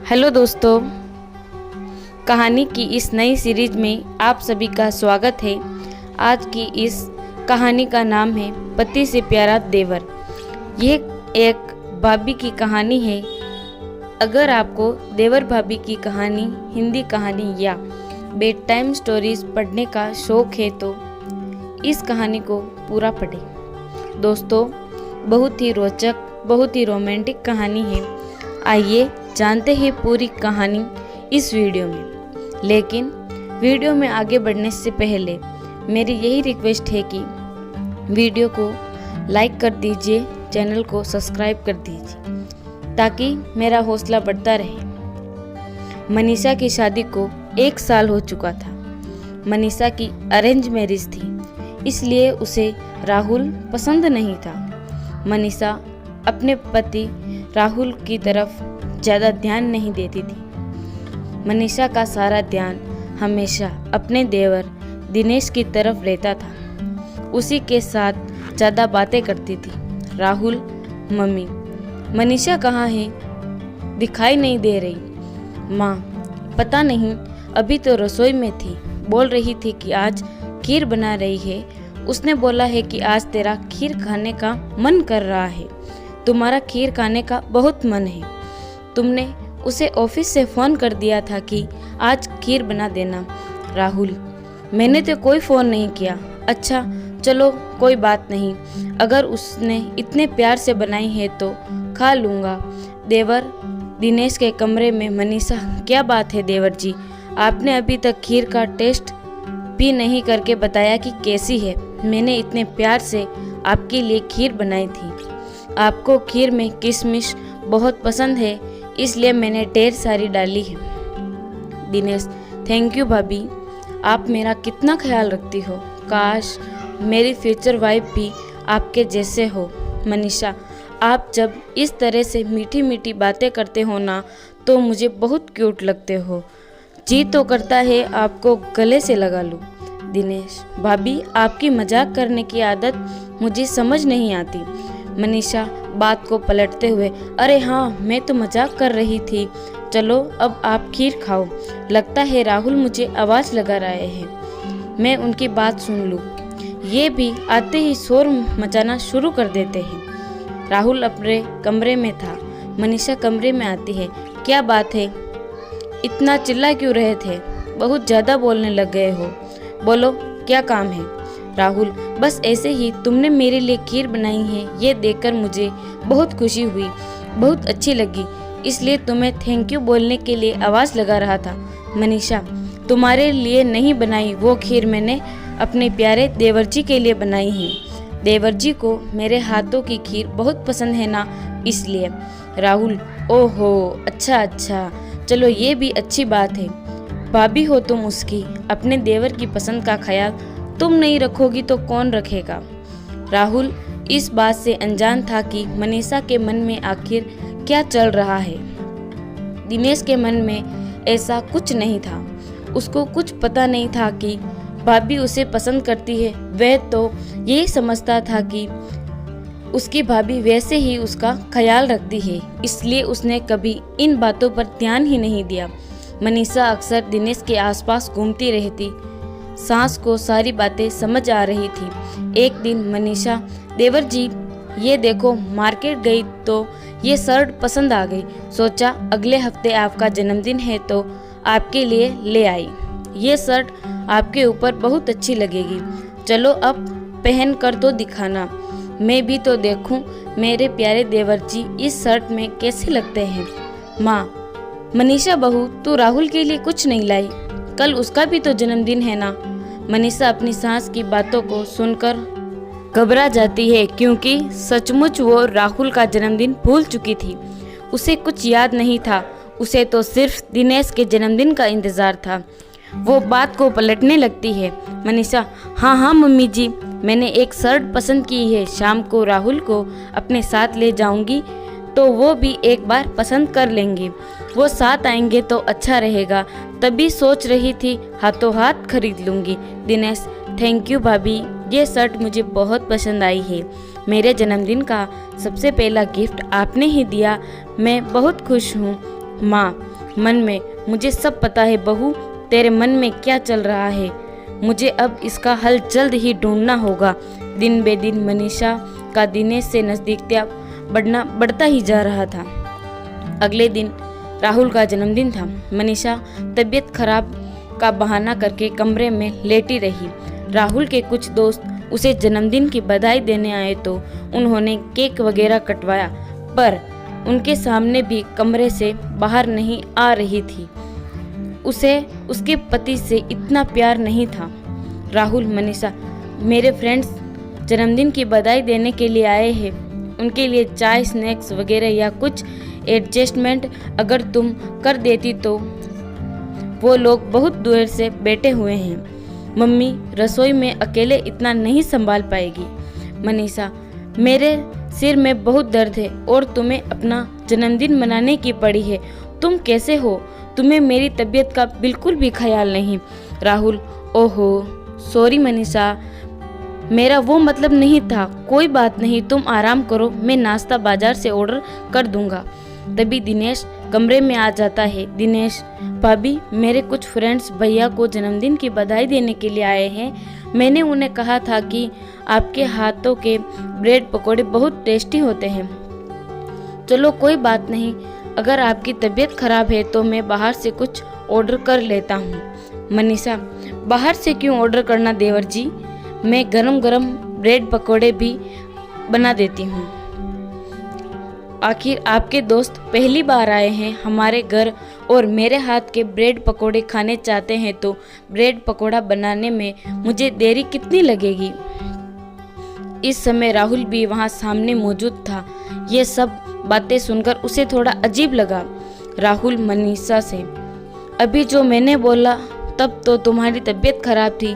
Hello दोस्तों, कहानी की इस नई सीरीज में आप सभी का स्वागत है। आज की इस कहानी का नाम है पति से प्यारा देवर। ये एक भाभी की कहानी है। अगर आपको देवर भाभी की कहानी, हिंदी कहानी या बेड टाइम स्टोरीज पढ़ने का शौक है तो इस कहानी को पूरा पढ़ें। दोस्तों, बहुत ही रोचक, बहुत ही रोमांटिक कहानी है। आइए जानते हैं पूरी कहानी इस वीडियो में। लेकिन वीडियो में आगे बढ़ने से पहले मेरी यही रिक्वेस्ट है कि वीडियो को लाइक कर दीजिए, चैनल को सब्सक्राइब कर दीजिए ताकि मेरा हौसला बढ़ता रहे। मनीषा की शादी को 1 साल हो चुका था। मनीषा की अरेंज मैरिज थी, इसलिए उसे राहुल पसंद नहीं था। मनीषा अपने पति राहुल की तरफ ज़्यादा ध्यान नहीं देती थी। मनीषा का सारा ध्यान हमेशा अपने देवर दिनेश की तरफ रहता था। उसी के साथ ज़्यादा बातें करती थी। राहुल, मम्मी मनीषा कहाँ है? दिखाई नहीं दे रही। माँ, पता नहीं, अभी तो रसोई में थी। बोल रही थी कि आज खीर बना रही है। उसने बोला है कि आज तेरा खीर खाने का मन कर रहा है। तुम्हारा खीर खाने का बहुत मन है। तुमने उसे ऑफिस से फ़ोन कर दिया था कि आज खीर बना देना। राहुल, मैंने तो कोई फ़ोन नहीं किया। अच्छा चलो, कोई बात नहीं। अगर उसने इतने प्यार से बनाई है तो खा लूँगा। देवर दिनेश के कमरे में मनीषा, क्या बात है देवर जी, आपने अभी तक खीर का टेस्ट भी नहीं करके बताया कि कैसी है। मैंने इतने प्यार से आपके लिए खीर बनाई थी। आपको खीर में किशमिश बहुत पसंद है, इसलिए मैंने ढेर सारी डाली है। दिनेश, थैंक यू भाभी, आप मेरा कितना ख्याल रखती हो। काश मेरी फ्यूचर वाइफ भी आपके जैसे हो। मनीषा, आप जब इस तरह से मीठी मीठी बातें करते हो ना तो मुझे बहुत क्यूट लगते हो। जी तो करता है आपको गले से लगा लूं। दिनेश, भाभी आपकी मजाक करने की आदत मुझे समझ नहीं आती। मनीषा बात को पलटते हुए, अरे हाँ, मैं तो मजाक कर रही थी। चलो अब आप खीर खाओ। लगता है राहुल मुझे आवाज़ लगा रहे हैं, मैं उनकी बात सुन लूँ। ये भी आते ही शोर मचाना शुरू कर देते हैं। राहुल अपने कमरे में था। मनीषा कमरे में आती है। क्या बात है, इतना चिल्ला क्यों रहे थे? बहुत ज़्यादा बोलने लग गए हो। बोलो, क्या काम है? राहुल, बस ऐसे ही, तुमने मेरे लिए खीर बनाई है, ये देखकर मुझे बहुत खुशी हुई, बहुत अच्छी लगी, इसलिए तुम्हें थैंक यू बोलने के लिए आवाज़ लगा रहा था। मनीषा, तुम्हारे लिए नहीं बनाई, वो खीर मैंने अपने प्यारे देवर जी के लिए बनाई है। देवर जी को मेरे हाथों की खीर बहुत पसंद है ना, इसलिए। राहुल, ओहो, अच्छा, चलो ये भी अच्छी बात है। भाभी हो तुम उसकी, अपने देवर की पसंद का ख्याल तुम नहीं रखोगी तो कौन रखेगा? राहुल इस बात से अनजान था कि मनीषा के मन में आखिर क्या चल रहा है। दिनेश के मन में ऐसा कुछ नहीं था। उसको कुछ पता नहीं था कि भाभी उसे पसंद करती है। वह तो यही समझता था कि उसकी भाभी वैसे ही उसका ख्याल रखती है, इसलिए उसने कभी इन बातों पर ध्यान ही नहीं दिया। मनीषा अक्सर दिनेश के आसपास घूमती रहती। सास को सारी बातें समझ आ रही थी। एक दिन मनीषा, देवर जी ये देखो, मार्केट गई तो ये शर्ट पसंद आ गई। सोचा अगले हफ्ते आपका जन्मदिन है तो आपके लिए ले आई। ये शर्ट आपके ऊपर बहुत अच्छी लगेगी। चलो अब पहन कर तो दिखाना, मैं भी तो देखूं मेरे प्यारे देवर जी इस शर्ट में कैसे लगते हैं। माँ, मनीषा बहू, तू राहुल के लिए कुछ नहीं लाई? कल उसका भी तो जन्मदिन है ना। मनीषा अपनी सास की बातों को सुनकर घबरा जाती है, क्योंकि सचमुच वो राहुल का जन्मदिन भूल चुकी थी। उसे कुछ याद नहीं था। उसे तो सिर्फ दिनेश के जन्मदिन का इंतज़ार था। वो बात को पलटने लगती है। मनीषा, हाँ मम्मी जी, मैंने एक शर्ट पसंद की है। शाम को राहुल को अपने साथ ले जाऊंगी तो वो भी एक बार पसंद कर लेंगे। वो साथ आएंगे तो अच्छा रहेगा। तभी सोच रही थी हाथों हाथ खरीद लूँगी। दिनेश, थैंक यू भाभी, ये शर्ट मुझे बहुत पसंद आई है। मेरे जन्मदिन का सबसे पहला गिफ्ट आपने ही दिया। मैं बहुत खुश हूँ। माँ, मन में। मुझे सब पता है बहू, तेरे मन में क्या चल रहा है। मुझे अब इसका हल जल्द ही ढूंढना होगा। दिन बे दिन मनीषा का दिनेश से नज़दीकता बढ़ता ही जा रहा था। अगले दिन राहुल का जन्मदिन था। मनीषा तबीयत खराब का बहाना करके कमरे में लेटी रही। राहुल के कुछ दोस्त उसे जन्मदिन की बधाई देने आए तो उन्होंने केक वगैरह कटवाया, पर उनके सामने भी कमरे से बाहर नहीं आ रही थी। उसे उसके पति से इतना प्यार नहीं था। राहुल, मनीषा, मेरे फ्रेंड्स जन्मदिन की बधाई देने के लिए आए हैं। उनके लिए चाय, स्नैक्स वगैरह या कुछ एडजस्टमेंट अगर तुम कर देती तो। वो लोग बहुत दूर से बैठे हुए हैं। मम्मी रसोई में अकेले इतना नहीं संभाल पाएगी। मनीषा, मेरे सिर में बहुत दर्द है और तुम्हें अपना जन्मदिन मनाने की पड़ी है। तुम कैसे हो? तुम्हें मेरी तबीयत का बिल्कुल भी ख्याल नहीं। राहुल, ओहो सॉरी मनीषा, मेरा वो मतलब नहीं था। कोई बात नहीं, तुम आराम करो, मैं नाश्ता बाजार से ऑर्डर कर दूंगा। तभी दिनेश कमरे में आ जाता है। दिनेश, भाभी, मेरे कुछ फ्रेंड्स भैया को जन्मदिन की बधाई देने के लिए आए हैं। मैंने उन्हें कहा था कि आपके हाथों के ब्रेड पकोड़े बहुत टेस्टी होते हैं। चलो कोई बात नहीं, अगर आपकी तबीयत खराब है तो मैं बाहर से कुछ ऑर्डर कर लेता हूँ। मनीषा, बाहर से क्यों ऑर्डर करना देवर जी, मैं गरम गरम ब्रेड पकोड़े भी बना देती हूँ। आखिर आपके दोस्त पहली बार आए हैं हमारे घर और मेरे हाथ के ब्रेड पकोड़े खाने चाहते हैं, तो ब्रेड पकोड़ा बनाने में मुझे देरी कितनी लगेगी। इस समय राहुल भी वहाँ सामने मौजूद था। ये सब बातें सुनकर उसे थोड़ा अजीब लगा। राहुल मनीषा से, अभी जो मैंने बोला तब तो तुम्हारी तबीयत खराब थी,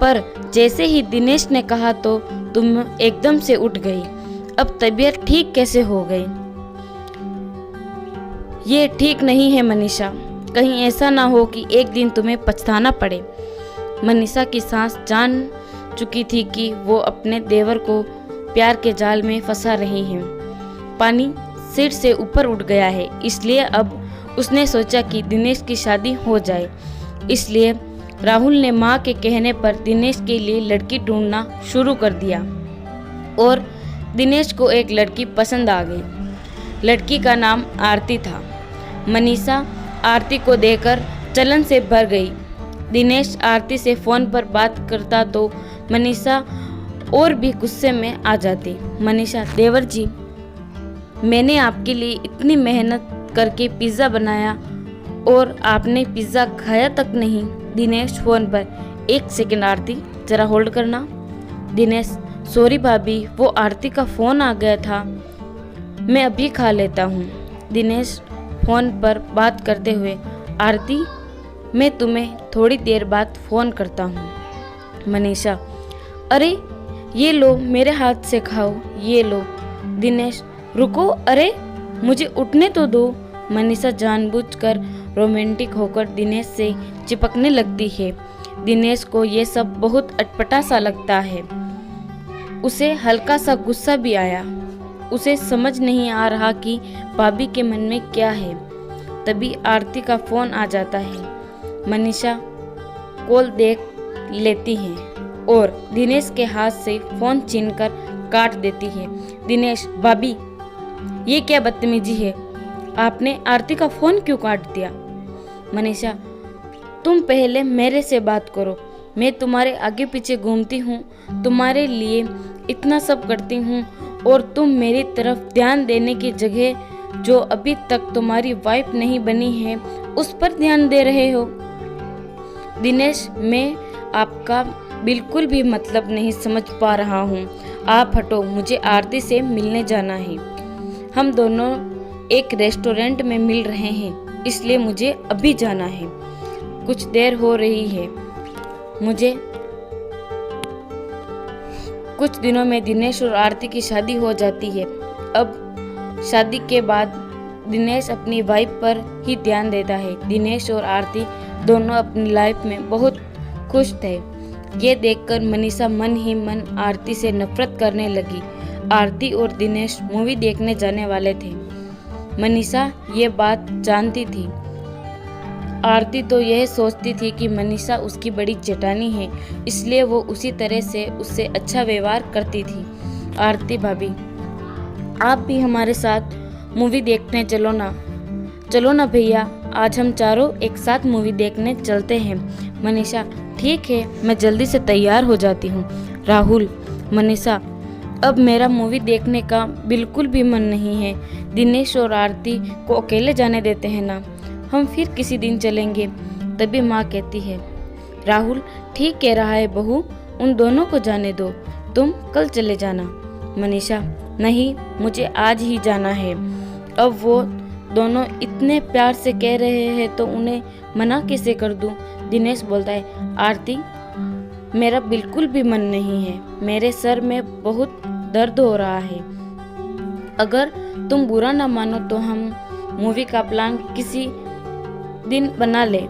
पर जैसे ही दिनेश ने कहा तो तुम एकदम से उठ गई। अब तबीयत ठीक कैसे हो गई? ये ठीक नहीं है मनीषा, कहीं ऐसा ना हो कि एक दिन तुम्हें पछताना पड़े। मनीषा की सांस जान चुकी थी कि वो अपने देवर को प्यार के जाल में फंसा रही है। पानी सिर से ऊपर उठ गया है, इसलिए अब उसने सोचा कि दिनेश की शादी हो जाए। इसलिए राहुल ने माँ के कहने पर दिनेश के लिए लड़की ढूंढना शुरू कर दिया और दिनेश को एक लड़की पसंद आ गई। लड़की का नाम आरती था। मनीषा आरती को देखकर जलन से भर गई। दिनेश आरती से फ़ोन पर बात करता तो मनीषा और भी गुस्से में आ जाती। मनीषा, देवर जी, मैंने आपके लिए इतनी मेहनत करके पिज़्ज़ा बनाया और आपने पिज़्ज़ा खाया तक नहीं। दिनेश फ़ोन पर, एक सेकंड आरती, ज़रा होल्ड करना। दिनेश, सॉरी भाभी, वो आरती का फ़ोन आ गया था, मैं अभी खा लेता हूँ। दिनेश फ़ोन पर बात करते हुए, आरती, मैं तुम्हें थोड़ी देर बाद फ़ोन करता हूँ। मनीषा, अरे ये लो मेरे हाथ से खाओ, ये लो। दिनेश, रुको, अरे मुझे उठने तो दो। मनीषा जानबूझकर रोमांटिक होकर दिनेश से चिपकने लगती है। दिनेश को ये सब बहुत अटपटा सा लगता है। उसे हल्का सा गुस्सा भी आया। उसे समझ नहीं आ रहा कि भाभी के मन में क्या है। तभी आरती का फ़ोन आ जाता है। मनीषा कॉल देख लेती है और दिनेश के हाथ से फ़ोन छीनकर काट देती है। दिनेश, भाभी, ये क्या बदतमीजी है, आपने आरती का फ़ोन क्यों काट दिया? मनीषा, तुम पहले मेरे से बात करो। मैं तुम्हारे आगे पीछे घूमती हूँ, तुम्हारे लिए इतना सब करती हूँ और तुम मेरी तरफ ध्यान देने की जगह जो अभी तक तुम्हारी वाइफ नहीं बनी है उस पर ध्यान दे रहे हो। दिनेश, मैं आपका बिल्कुल भी मतलब नहीं समझ पा रहा हूँ। आप हटो, मुझे आरती से मिलने जाना है। हम दोनों एक रेस्टोरेंट में मिल रहे हैं, इसलिए मुझे अभी जाना है। कुछ देर हो रही है। मुझे कुछ दिनों में दिनेश और आरती की शादी हो जाती है। अब शादी के बाद दिनेश अपनी वाइफ पर ही ध्यान देता है। दिनेश और आरती दोनों अपनी लाइफ में बहुत खुश थे। ये देखकर मनीषा मन ही मन आरती से नफरत करने लगी। आरती और दिनेश मूवी देखने जाने वाले थे। मनीषा ये बात जानती थी आरती तो यह सोचती थी कि मनीषा उसकी बड़ी चेटानी है, इसलिए वो उसी तरह से उससे अच्छा व्यवहार करती थी। आरती भाभी, आप भी हमारे साथ मूवी देखने चलो ना भैया, आज हम चारों एक साथ मूवी देखने चलते हैं। मनीषा, ठीक है, मैं जल्दी से तैयार हो जाती हूँ। राहुल, मनीषा, अब मेरा मूवी देखने का बिल्कुल भी मन नहीं है। दिनेश और आरती को अकेले जाने देते हैं ना, हम फिर किसी दिन चलेंगे। तभी माँ कहती है, राहुल ठीक कह रहा है बहू, उन दोनों को जाने दो, तुम कल चले जाना। मनीषा, नहीं, मुझे आज ही जाना है। अब वो दोनों इतने प्यार से कह रहे हैं तो उन्हें मना कैसे कर दूं? दिनेश बोलता है, आरती मेरा बिल्कुल भी मन नहीं है, मेरे सर में बहुत दर्द हो रहा है। अगर तुम बुरा ना मानो तो हम मूवी का प्लान किसी दिन बना ले।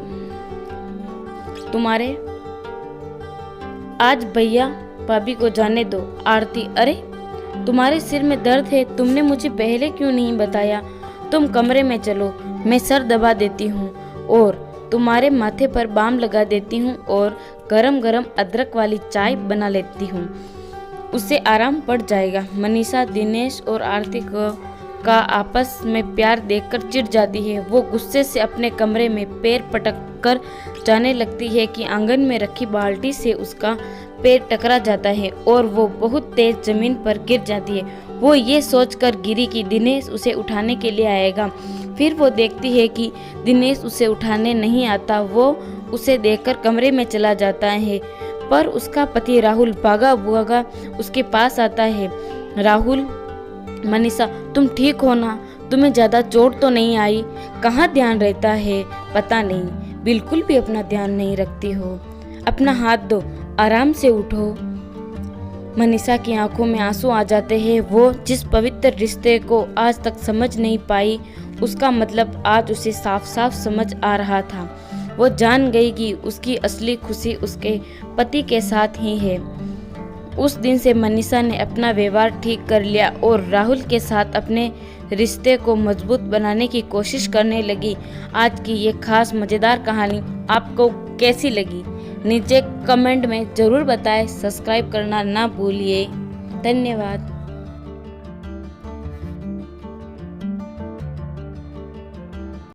तुम्हारे आज भैया भाभी को जाने दो। आरती, अरे तुम्हारे सिर में दर्द है, तुमने मुझे पहले क्यों नहीं बताया? तुम कमरे में चलो, मैं सर दबा देती हूँ और तुम्हारे माथे पर बाम लगा देती हूँ और गरम गरम अदरक वाली चाय बना लेती हूँ, उससे आराम पड़ जाएगा। मनीषा दिनेश और आरती का आपस में प्यार देखकर चिढ़ जाती है। वो गुस्से से अपने कमरे में पैर पटक कर जाने लगती है कि आंगन में रखी बाल्टी से उसका पैर टकरा जाता है और वो बहुत तेज जमीन पर गिर जाती है। वो ये सोचकर गिरी कि दिनेश उसे उठाने के लिए आएगा। फिर वो देखती है कि दिनेश उसे उठाने नहीं आता। वो उसे देखकर कमरे में चला जाता है, पर उसका पति राहुल भागा भागा उसके पास आता है। राहुल, मनीषा तुम ठीक हो ना? तुम्हें ज्यादा चोट तो नहीं आई? कहाँ ध्यान रहता है पता नहीं, बिल्कुल भी अपना ध्यान नहीं रखती हो। अपना हाथ दो, आराम से उठो। मनीषा की आंखों में आंसू आ जाते हैं। वो जिस पवित्र रिश्ते को आज तक समझ नहीं पाई, उसका मतलब आज उसे साफ साफ समझ आ रहा था। वो जान गई कि उसकी असली खुशी उसके पति के साथ ही है। उस दिन से मनीषा ने अपना व्यवहार ठीक कर लिया और राहुल के साथ अपने रिश्ते को मजबूत बनाने की कोशिश करने लगी। आज की ये खास मज़ेदार कहानी आपको कैसी लगी? नीचे कमेंट में ज़रूर बताएं। सब्सक्राइब करना ना भूलिए। धन्यवाद।